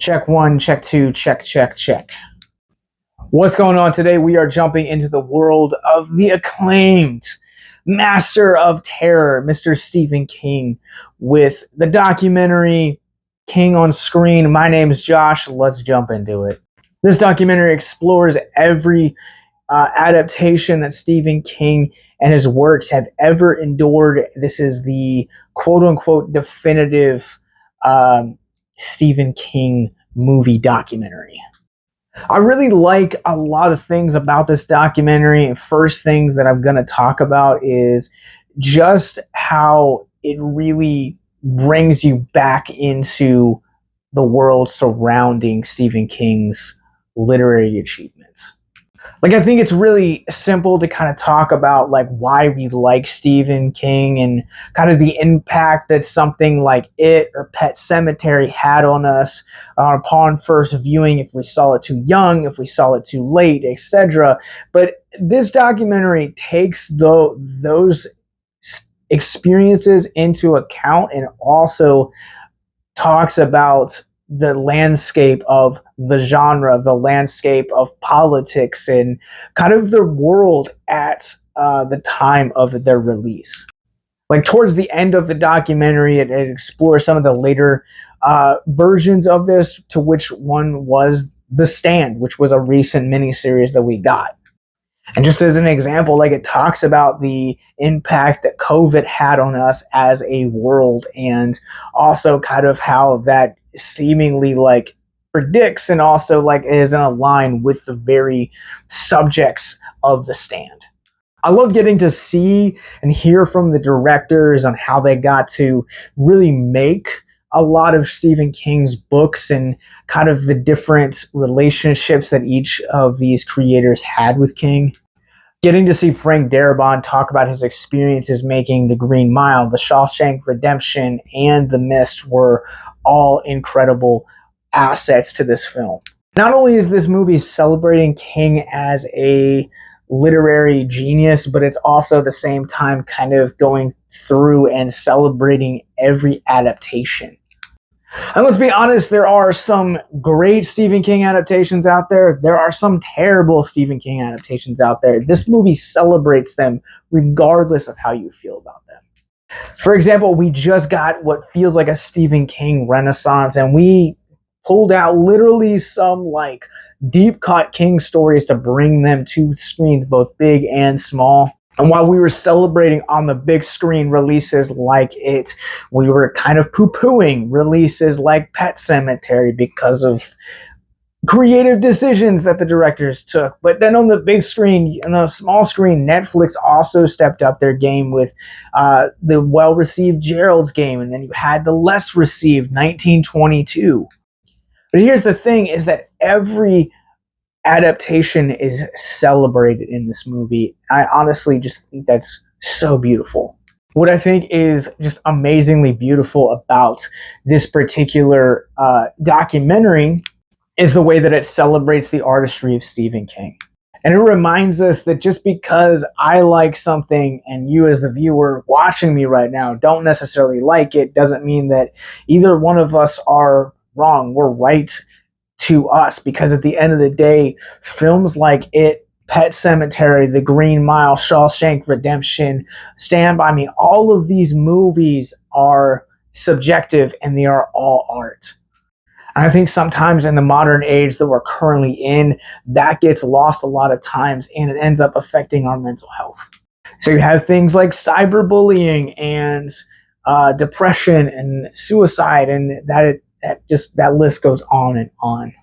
Check one, check two, check, check, check. What's going on today? We are jumping into the world of the acclaimed master of terror, Mr. Stephen King, with the documentary King on Screen. My name is Josh. Let's jump into it. This documentary explores every adaptation that Stephen King and his works have ever endured. This is the quote-unquote definitive Stephen King movie documentary. I really like a lot of things about this documentary. First things that I'm going to talk about is just how it really brings you back into the world surrounding Stephen King's literary achievements. Like, I think it's really simple to kind of talk about like why we like Stephen King and kind of the impact that something like It or Pet Sematary had on us upon first viewing, if we saw it too young, if we saw it too late, etc. But this documentary takes those experiences into account and also talks about the landscape of the genre, the landscape of politics, and kind of the world at the time of their release. Like towards the end of the documentary, it explores some of the later versions of this, to which one was The Stand, which was a recent miniseries that we got. And just as an example, like it talks about the impact that COVID had on us as a world, and also kind of how that seemingly like predicts and also like is in a line with the very subjects of The Stand. I love getting to see and hear from the directors on how they got to really make a lot of Stephen King's books and kind of the different relationships that each of these creators had with King. Getting to see Frank Darabont talk about his experiences making The Green Mile, The Shawshank Redemption, and The Mist were all incredible assets to this film. Not only is this movie celebrating King as a literary genius, but it's also at the same time kind of going through and celebrating every adaptation. And let's be honest, there are some great Stephen King adaptations out there. There are some terrible Stephen King adaptations out there. This movie celebrates them regardless of how you feel about them. For example, we just got what feels like a Stephen King renaissance, and we pulled out literally some like deep cut King stories to bring them to screens, both big and small. And while we were celebrating on the big screen releases like It, we were kind of poo-pooing releases like Pet Sematary because of creative decisions that the directors took. But then on the big screen, on the small screen, Netflix also stepped up their game with the well-received Gerald's Game, and then you had the less received 1922. But here's the thing, is that every adaptation is celebrated in this movie. I honestly just think that's so beautiful. What I think is just amazingly beautiful about this particular documentary is the way that it celebrates the artistry of Stephen King. And it reminds us that just because I like something and you as the viewer watching me right now don't necessarily like it, doesn't mean that either one of us are wrong. We're right to us, because at the end of the day, films like It, Pet Sematary, The Green Mile, Shawshank Redemption, Stand By Me, all of these movies are subjective and they are all art. And I think sometimes in the modern age that we're currently in, that gets lost a lot of times and it ends up affecting our mental health. So you have things like cyberbullying and depression and suicide, and that list goes on and on.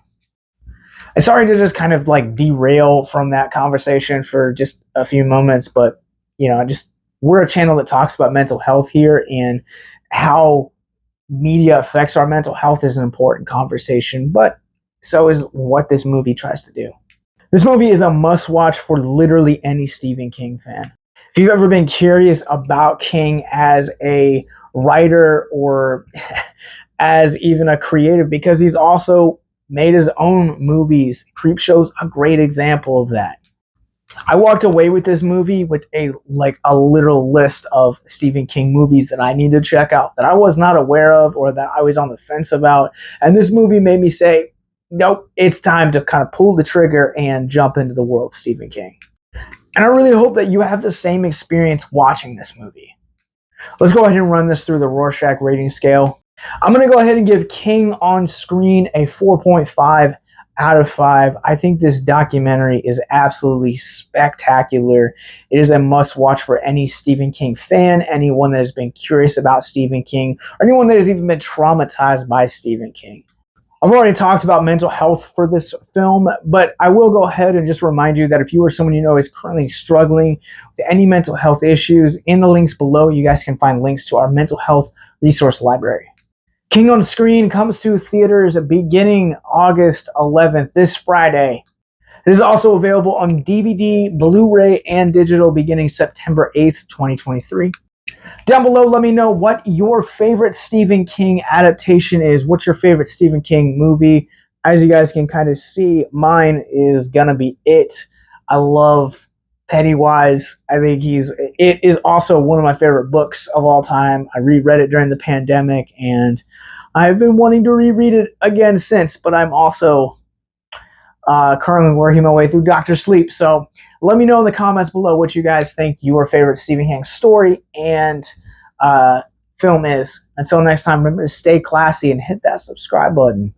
I'm sorry to just kind of like derail from that conversation for just a few moments, but we're a channel that talks about mental health here, and how media affects our mental health is an important conversation, but so is what this movie tries to do. This movie is a must-watch for literally any Stephen King fan. If you've ever been curious about King as a writer or as even a creative, because he's also made his own movies. Creepshow's a great example of that. I walked away with this movie with a literal list of Stephen King movies that I need to check out that I was not aware of or that I was on the fence about. And this movie made me say, nope, it's time to kind of pull the trigger and jump into the world of Stephen King. And I really hope that you have the same experience watching this movie. Let's go ahead and run this through the Rorschach rating scale. I'm going to go ahead and give King on Screen a 4.5 out of 5. I think this documentary is absolutely spectacular. It is a must-watch for any Stephen King fan, anyone that has been curious about Stephen King, or anyone that has even been traumatized by Stephen King. I've already talked about mental health for this film, but I will go ahead and just remind you that if you or someone you know is currently struggling with any mental health issues, in the links below, you guys can find links to our mental health resource library. King on Screen comes to theaters beginning August 11th, this Friday. It is also available on DVD, Blu-ray, and digital beginning September 8th, 2023. Down below, let me know what your favorite Stephen King adaptation is. What's your favorite Stephen King movie? As you guys can kind of see, mine is gonna be It. I love Pennywise. I think it is also one of my favorite books of all time. I reread it during the pandemic, and I've been wanting to reread it again since, but I'm also currently working my way through Dr. Sleep. So let me know in the comments below what you guys think your favorite Stephen King story and film is. Until next time, remember to stay classy and hit that subscribe button.